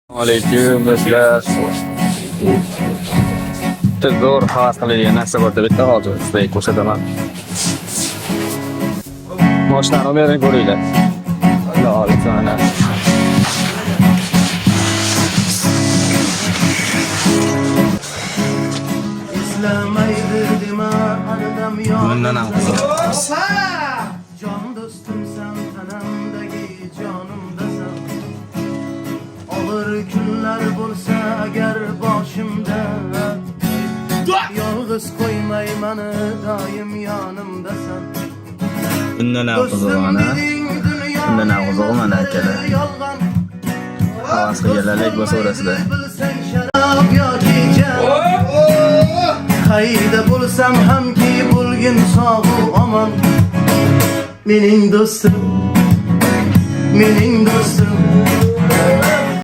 Aleyküm sizlar. Zo'r havas qiladigan narsa borda bitta hozir sizlarga ko'rsataman. Mashinani omerini ko'ringlar. Alloh sana. Bundan ham qiziq. Can dostum sen tanamdagi canımdasan. Olur günler bulsa eğer başımda. Yalnız koymay beni daim yanımdasan. Bundan ham qiziq mana. Bundan ham qiziq mana akada. Havas qilganlarlik bo'lsa orasida. Qayda bulsam hamki bulgin sog'u aman. Mening do'stim, mening do'stim.